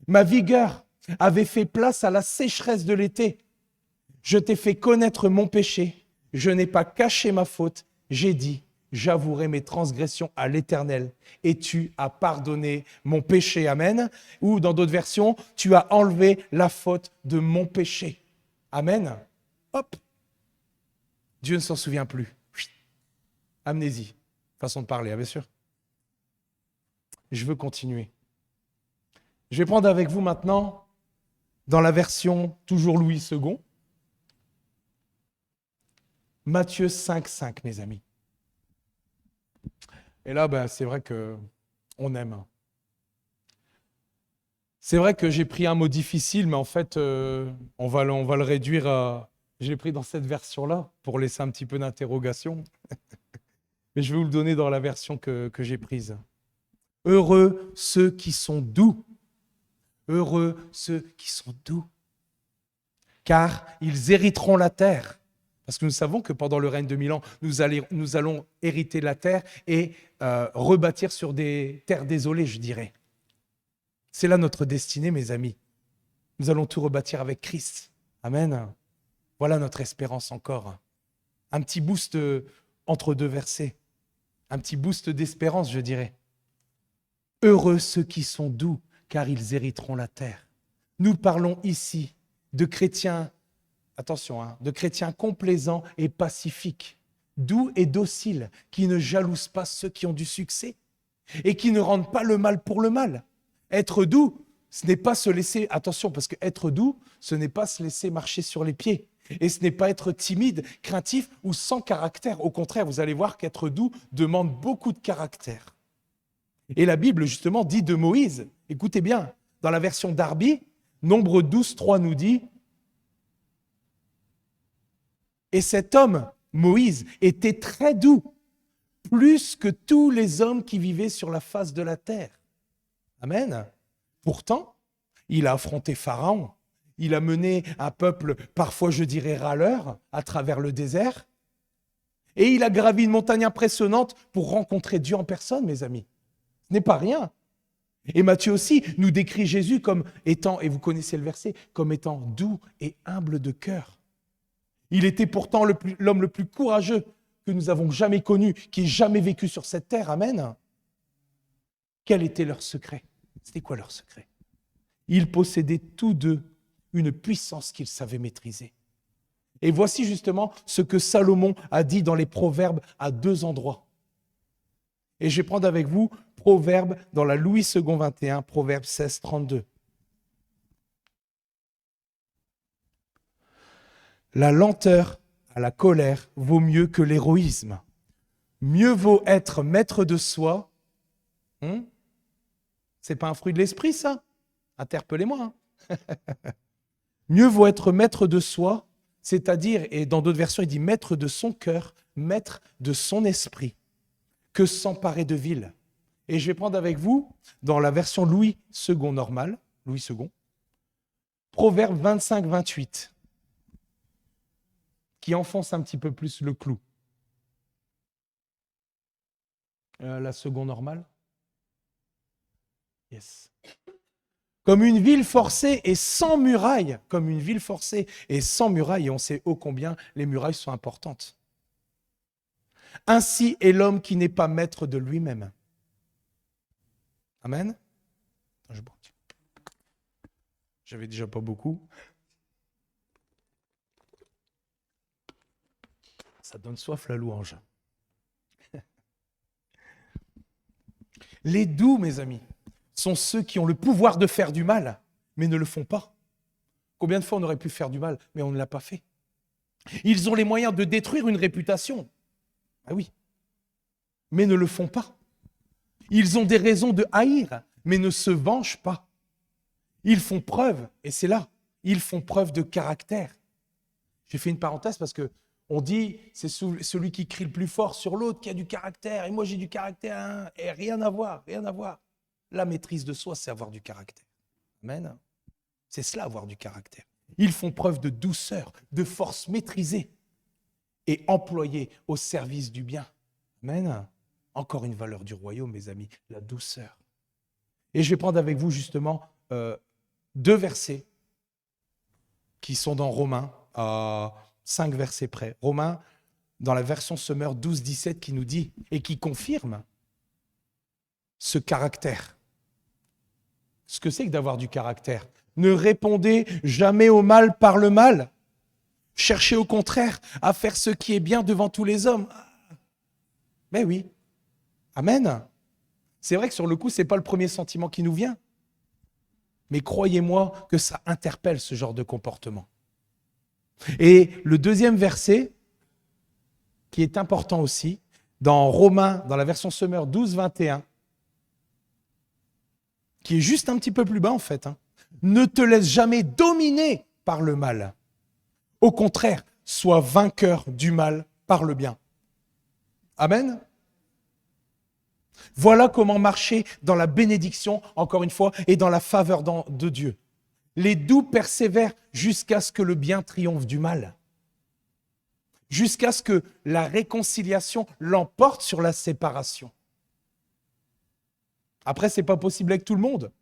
Ma vigueur avait fait place à la sécheresse de l'été. Je t'ai fait connaître mon péché. Je n'ai pas caché ma faute. J'ai dit, j'avouerai mes transgressions à l'Éternel et tu as pardonné mon péché. Amen. Ou dans d'autres versions, tu as enlevé la faute de mon péché. Amen. Hop. Dieu ne s'en souvient plus. Amnésie. Façon de parler, bien sûr. Je veux continuer. Je vais prendre avec vous maintenant, dans la version toujours Louis II, Matthieu 5, 5, mes amis. Et là, c'est vrai qu'on aime. C'est vrai que j'ai pris un mot difficile, mais en fait, on va le réduire à... Je l'ai pris dans cette version-là pour laisser un petit peu d'interrogation. Mais je vais vous le donner dans la version que j'ai prise. Heureux ceux qui sont doux. Heureux ceux qui sont doux. Car ils hériteront la terre. Parce que nous savons que pendant le règne de 1000 ans, nous allons hériter la terre et rebâtir sur des terres désolées, je dirais. C'est là notre destinée, mes amis. Nous allons tout rebâtir avec Christ. Amen. Voilà notre espérance encore. Un petit boost entre deux versets. Un petit boost d'espérance, je dirais. Heureux ceux qui sont doux, car ils hériteront la terre. Nous parlons ici de chrétiens, attention, de chrétiens complaisants et pacifiques, doux et dociles, qui ne jalousent pas ceux qui ont du succès et qui ne rendent pas le mal pour le mal. Être doux, ce n'est pas se laisser, attention, parce que être doux, ce n'est pas se laisser marcher sur les pieds. Et ce n'est pas être timide, craintif ou sans caractère. Au contraire, vous allez voir qu'être doux demande beaucoup de caractère. Et la Bible, justement, dit de Moïse, écoutez bien, dans la version Darby, Nombre 12, 3 nous dit « Et cet homme, Moïse, était très doux, plus que tous les hommes qui vivaient sur la face de la terre. » Amen. Pourtant, il a affronté Pharaon, il a mené un peuple, parfois je dirais râleur, à travers le désert, et il a gravi une montagne impressionnante pour rencontrer Dieu en personne, mes amis. Ce n'est pas rien. Et Matthieu aussi nous décrit Jésus comme étant, et vous connaissez le verset, comme étant doux et humble de cœur. Il était pourtant l'homme le plus courageux que nous avons jamais connu, qui ait jamais vécu sur cette terre. Amen. Quel était leur secret? C'était quoi leur secret? Ils possédaient tous deux une puissance qu'ils savaient maîtriser. Et voici justement ce que Salomon a dit dans les Proverbes à 2 endroits. Et je vais prendre avec vous Proverbes dans la Louis II 21, Proverbe 16, 32. La lenteur à la colère vaut mieux que l'héroïsme. Mieux vaut être maître de soi. C'est pas un fruit de l'esprit, ça? Interpellez-moi. Mieux vaut être maître de soi, c'est-à-dire, et dans d'autres versions, il dit maître de son cœur, maître de son esprit, que s'emparer de ville. Et je vais prendre avec vous, dans la version Louis II normale, Louis II, Proverbe 25, 28, qui enfonce un petit peu plus le clou. La seconde normale. Yes. Comme une ville forcée et sans murailles, comme une ville forcée et sans murailles, et on sait ô combien les murailles sont importantes. Ainsi est l'homme qui n'est pas maître de lui-même. Amen. J'avais déjà pas beaucoup. Ça donne soif la louange. Les doux, mes amis, sont ceux qui ont le pouvoir de faire du mal, mais ne le font pas. Combien de fois on aurait pu faire du mal, mais on ne l'a pas fait? Ils ont les moyens de détruire une réputation. Ah oui, mais ne le font pas. Ils ont des raisons de haïr, mais ne se vengent pas. Ils font preuve, et c'est là, ils font preuve de caractère. J'ai fait une parenthèse parce que on dit, c'est celui qui crie le plus fort sur l'autre qui a du caractère, et moi j'ai du caractère, hein, et rien à voir, rien à voir. La maîtrise de soi, c'est avoir du caractère. Amen. C'est cela, avoir du caractère. Ils font preuve de douceur, de force maîtrisée et employée au service du bien. Amen. Encore une valeur du royaume, mes amis, la douceur. Et je vais prendre avec vous justement 2 versets qui sont dans Romains, à 5 versets près. Romains, dans la version Semeur 12, 17, qui nous dit et qui confirme ce caractère. Ce que c'est que d'avoir du caractère. Ne répondez jamais au mal par le mal. Cherchez au contraire à faire ce qui est bien devant tous les hommes. Mais oui. Amen. C'est vrai que sur le coup, ce n'est pas le premier sentiment qui nous vient. Mais croyez-moi que ça interpelle ce genre de comportement. Et le 2e verset, qui est important aussi, dans Romains, dans la version Semeur 12, 21, qui est juste un petit peu plus bas en fait. Ne te laisse jamais dominer par le mal. Au contraire, sois vainqueur du mal par le bien. Amen. Voilà comment marcher dans la bénédiction, encore une fois, et dans la faveur de Dieu. Les doux persévèrent jusqu'à ce que le bien triomphe du mal. Jusqu'à ce que la réconciliation l'emporte sur la séparation. Après, ce n'est pas possible avec tout le monde.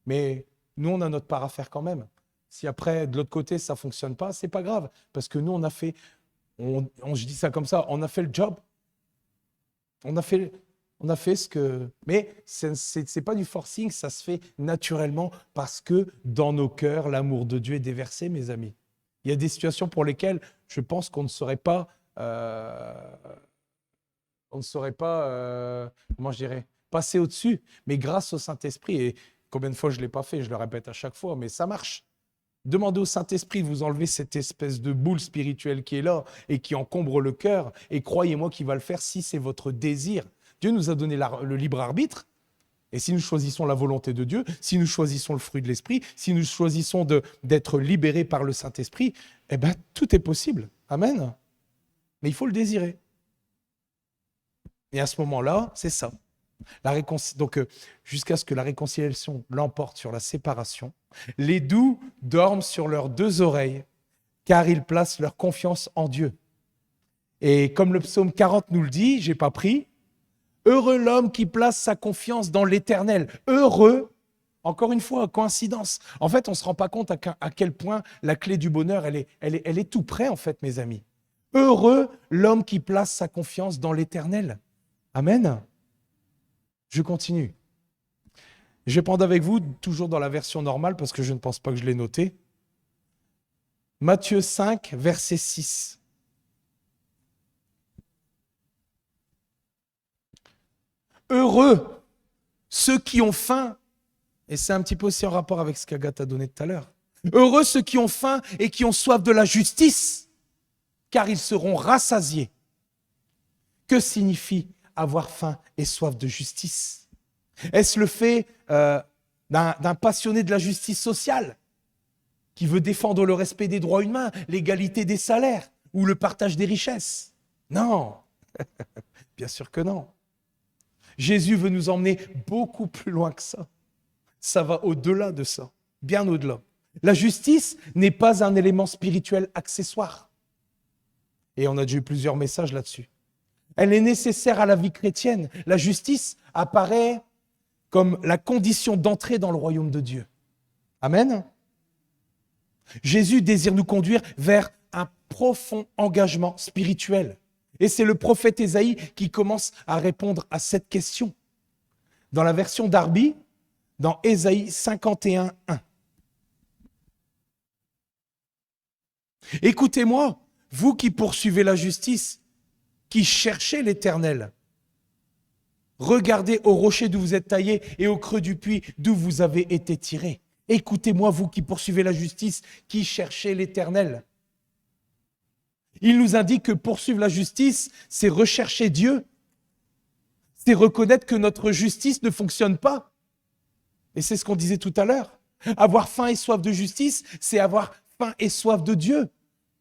Mais nous, on a notre part à faire quand même. Si après, de l'autre côté, ça ne fonctionne pas, ce n'est pas grave. Parce que nous, on a fait, je dis ça comme ça, on a fait le job. On a fait ce que... Mais ce n'est pas du forcing, ça se fait naturellement parce que dans nos cœurs, l'amour de Dieu est déversé, mes amis. Il y a des situations pour lesquelles je pense qu'on ne saurait pas... comment je dirais, passer au-dessus. Mais grâce au Saint-Esprit, et combien de fois je ne l'ai pas fait, je le répète à chaque fois, mais ça marche. Demandez au Saint-Esprit de vous enlever cette espèce de boule spirituelle qui est là et qui encombre le cœur. Et croyez-moi qu'il va le faire si c'est votre désir. Dieu nous a donné le libre arbitre. Et si nous choisissons la volonté de Dieu, si nous choisissons le fruit de l'Esprit, si nous choisissons d'être libérés par le Saint-Esprit, eh bien, tout est possible. Amen. Mais il faut le désirer. Et à ce moment-là, c'est ça. Donc, jusqu'à ce que la réconciliation l'emporte sur la séparation, les doux dorment sur leurs deux oreilles, car ils placent leur confiance en Dieu. Et comme le psaume 40 nous le dit, j'ai pas pris, heureux l'homme qui place sa confiance dans l'Éternel. Heureux, encore une fois, coïncidence. En fait, on ne se rend pas compte à quel point la clé du bonheur, elle est tout près, en fait, mes amis. Heureux l'homme qui place sa confiance dans l'Éternel. Amen. Je continue. Je vais prendre avec vous, toujours dans la version normale, parce que je ne pense pas que je l'ai noté. Matthieu 5, verset 6. Heureux ceux qui ont faim, et c'est un petit peu aussi en rapport avec ce qu'Agathe a donné tout à l'heure. Heureux ceux qui ont faim et qui ont soif de la justice, car ils seront rassasiés. Que signifie avoir faim et soif de justice? Est-ce le fait d'un passionné de la justice sociale qui veut défendre le respect des droits humains, l'égalité des salaires ou le partage des richesses? Non, bien sûr que non. Jésus veut nous emmener beaucoup plus loin que ça. Ça va au-delà de ça, bien au-delà. La justice n'est pas un élément spirituel accessoire. Et on a déjà eu plusieurs messages là-dessus. Elle est nécessaire à la vie chrétienne. La justice apparaît comme la condition d'entrée dans le royaume de Dieu. Amen. Jésus désire nous conduire vers un profond engagement spirituel. Et c'est le prophète Ésaïe qui commence à répondre à cette question. Dans la version Darby, dans Ésaïe 51, 1. Écoutez-moi, vous qui poursuivez la justice, qui cherchez l'Éternel. Regardez au rocher d'où vous êtes taillés et au creux du puits d'où vous avez été tirés. Écoutez-moi, vous qui poursuivez la justice, qui cherchez l'Éternel. Il nous indique que poursuivre la justice, c'est rechercher Dieu. C'est reconnaître que notre justice ne fonctionne pas. Et c'est ce qu'on disait tout à l'heure. Avoir faim et soif de justice, c'est avoir faim et soif de Dieu.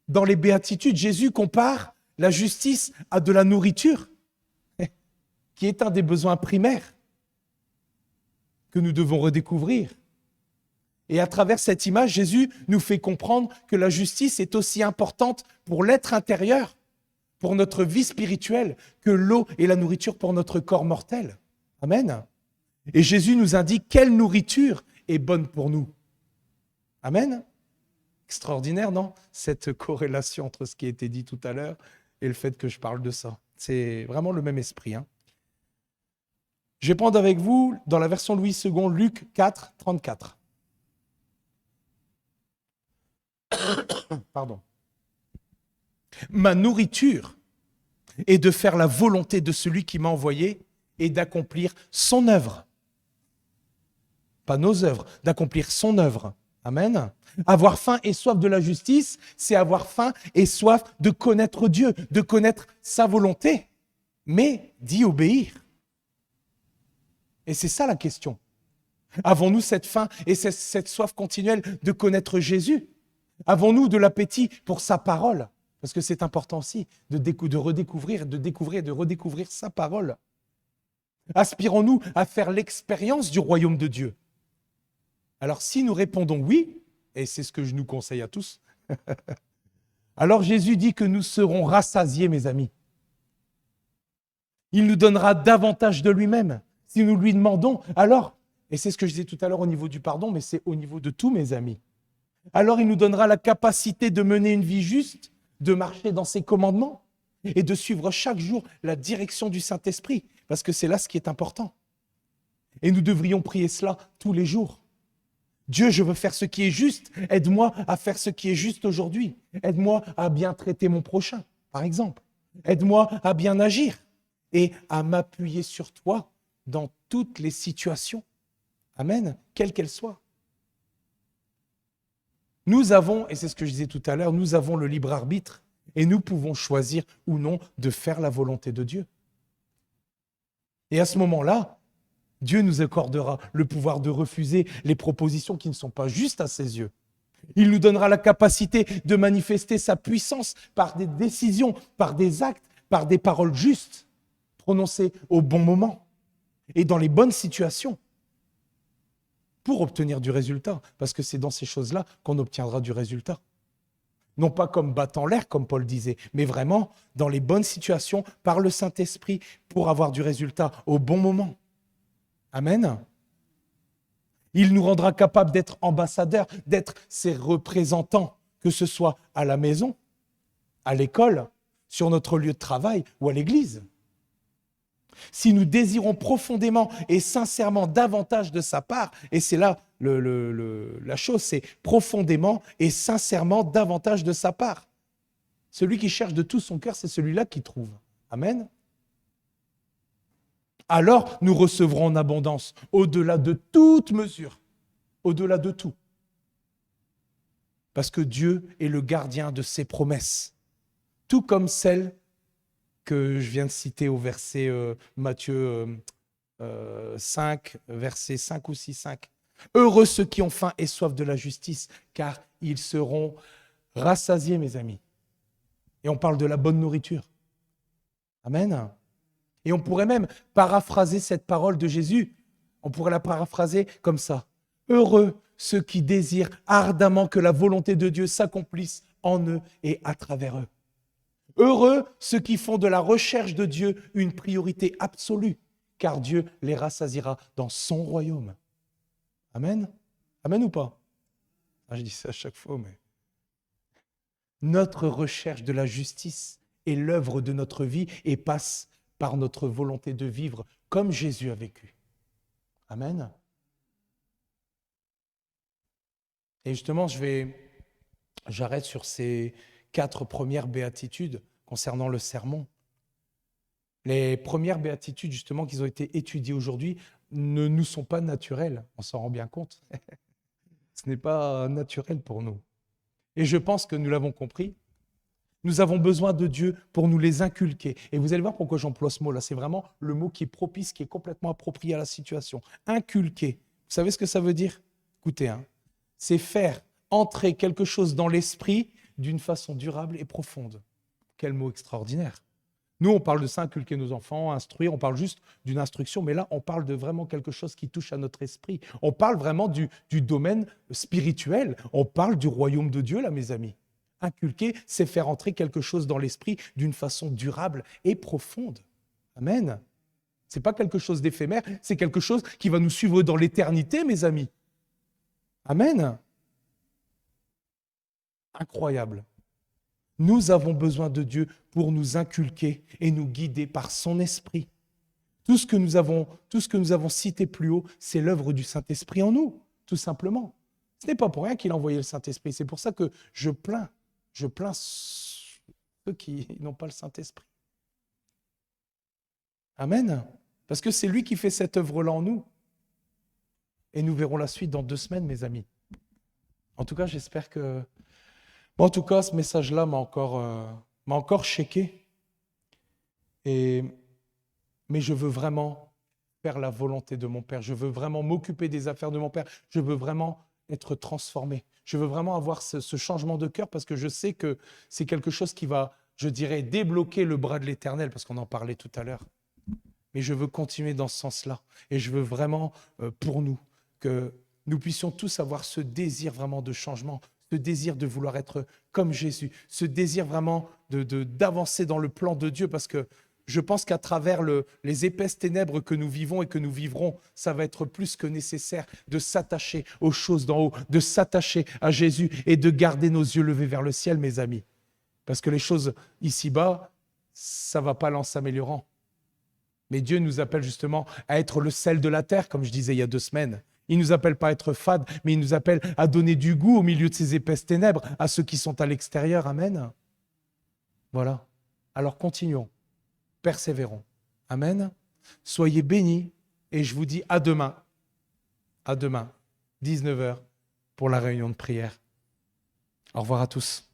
Dans les béatitudes, Jésus compare la justice à de la nourriture, qui est un des besoins primaires que nous devons redécouvrir. Et à travers cette image, Jésus nous fait comprendre que la justice est aussi importante pour l'être intérieur, pour notre vie spirituelle, que l'eau et la nourriture pour notre corps mortel. Amen. Et Jésus nous indique quelle nourriture est bonne pour nous. Amen. Extraordinaire, non? Cette corrélation entre ce qui a été dit tout à l'heure et le fait que je parle de ça. C'est vraiment le même esprit. Je vais prendre avec vous, dans la version Louis II, Luc 4, 34. Pardon. Ma nourriture est de faire la volonté de celui qui m'a envoyé et d'accomplir son œuvre. Pas nos œuvres, d'accomplir son œuvre. Amen. Avoir faim et soif de la justice, c'est avoir faim et soif de connaître Dieu, de connaître sa volonté, mais d'y obéir. Et c'est ça la question. Avons-nous cette faim et cette soif continuelle de connaître Jésus? Avons-nous de l'appétit pour sa parole? Parce que c'est important aussi de redécouvrir, de découvrir, de redécouvrir sa parole. Aspirons-nous à faire l'expérience du royaume de Dieu? Alors si nous répondons oui, et c'est ce que je nous conseille à tous, alors Jésus dit que nous serons rassasiés, mes amis. Il nous donnera davantage de lui-même. Si nous lui demandons, alors, et c'est ce que je disais tout à l'heure au niveau du pardon, mais c'est au niveau de tous mes amis, alors il nous donnera la capacité de mener une vie juste, de marcher dans ses commandements et de suivre chaque jour la direction du Saint-Esprit, parce que c'est là ce qui est important. Et nous devrions prier cela tous les jours. Dieu, je veux faire ce qui est juste. Aide-moi à faire ce qui est juste aujourd'hui. Aide-moi à bien traiter mon prochain, par exemple. Aide-moi à bien agir et à m'appuyer sur toi dans toutes les situations. Amen, quelles qu'elles soient. Nous avons, et c'est ce que je disais tout à l'heure, nous avons le libre arbitre et nous pouvons choisir ou non de faire la volonté de Dieu. Et à ce moment-là, Dieu nous accordera le pouvoir de refuser les propositions qui ne sont pas justes à ses yeux. Il nous donnera la capacité de manifester sa puissance par des décisions, par des actes, par des paroles justes, prononcées au bon moment et dans les bonnes situations pour obtenir du résultat. Parce que c'est dans ces choses-là qu'on obtiendra du résultat. Non pas comme battant l'air, comme Paul disait, mais vraiment dans les bonnes situations, par le Saint-Esprit, pour avoir du résultat au bon moment. Amen. Il nous rendra capables d'être ambassadeurs, d'être ses représentants, que ce soit à la maison, à l'école, sur notre lieu de travail ou à l'église. Si nous désirons profondément et sincèrement davantage de sa part, et c'est là la chose, c'est profondément et sincèrement davantage de sa part. Celui qui cherche de tout son cœur, c'est celui-là qui trouve. Amen. Alors nous recevrons en abondance, au-delà de toute mesure, au-delà de tout. Parce que Dieu est le gardien de ses promesses, tout comme celle que je viens de citer au verset Matthieu 5, verset 5 ou 6, 5. Heureux ceux qui ont faim et soif de la justice, car ils seront rassasiés, mes amis. Et on parle de la bonne nourriture. Amen. Et on pourrait même paraphraser cette parole de Jésus. On pourrait la paraphraser comme ça. Heureux ceux qui désirent ardemment que la volonté de Dieu s'accomplisse en eux et à travers eux. Heureux ceux qui font de la recherche de Dieu une priorité absolue, car Dieu les rassasiera dans son royaume. Amen. Amen ou pas? Je dis ça à chaque fois, mais... Notre recherche de la justice est l'œuvre de notre vie et passe par notre volonté de vivre comme Jésus a vécu. Amen. Et justement, j'arrête sur ces 4 premières béatitudes concernant le sermon. Les premières béatitudes, justement, qui ont été étudiées aujourd'hui, ne nous sont pas naturelles. On s'en rend bien compte. Ce n'est pas naturel pour nous. Et je pense que nous l'avons compris. Nous avons besoin de Dieu pour nous les inculquer. Et vous allez voir pourquoi j'emploie ce mot-là. C'est vraiment le mot qui est propice, qui est complètement approprié à la situation. Inculquer. Vous savez ce que ça veut dire? Écoutez, c'est faire entrer quelque chose dans l'esprit d'une façon durable et profonde. Quel mot extraordinaire. Nous, on parle de ça, inculquer nos enfants, instruire, on parle juste d'une instruction, mais là, on parle de vraiment quelque chose qui touche à notre esprit. On parle vraiment du domaine spirituel. On parle du royaume de Dieu, là, mes amis. Inculquer, c'est faire entrer quelque chose dans l'esprit d'une façon durable et profonde. Amen. Ce n'est pas quelque chose d'éphémère, c'est quelque chose qui va nous suivre dans l'éternité, mes amis. Amen. Incroyable. Nous avons besoin de Dieu pour nous inculquer et nous guider par son esprit. Tout ce que nous avons cité plus haut, c'est l'œuvre du Saint-Esprit en nous, tout simplement. Ce n'est pas pour rien qu'il a envoyé le Saint-Esprit. C'est pour ça que je plains ceux qui n'ont pas le Saint-Esprit. Amen. Parce que c'est lui qui fait cette œuvre-là en nous. Et nous verrons la suite dans 2 semaines, mes amis. En tout cas, j'espère que... Bon, en tout cas, ce message-là m'a encore checké. Mais je veux vraiment faire la volonté de mon Père. Je veux vraiment m'occuper des affaires de mon Père. Je veux vraiment être transformé. Je veux vraiment avoir ce changement de cœur parce que je sais que c'est quelque chose qui va, je dirais, débloquer le bras de l'Éternel, parce qu'on en parlait tout à l'heure. Mais je veux continuer dans ce sens-là. Et je veux vraiment, pour nous, que nous puissions tous avoir ce désir vraiment de changement, ce désir de vouloir être comme Jésus, ce désir vraiment d'avancer dans le plan de Dieu, parce que je pense qu'à travers les épaisses ténèbres que nous vivons et que nous vivrons, ça va être plus que nécessaire de s'attacher aux choses d'en haut, de s'attacher à Jésus et de garder nos yeux levés vers le ciel, mes amis. Parce que les choses ici-bas, ça ne va pas aller en s'améliorant. Mais Dieu nous appelle justement à être le sel de la terre, comme je disais il y a 2 semaines. Il ne nous appelle pas à être fade, mais il nous appelle à donner du goût au milieu de ces épaisses ténèbres à ceux qui sont à l'extérieur. Amen. Voilà. Alors continuons, persévérons. Amen. Soyez bénis et je vous dis à demain. À demain, 19h, pour la réunion de prière. Au revoir à tous.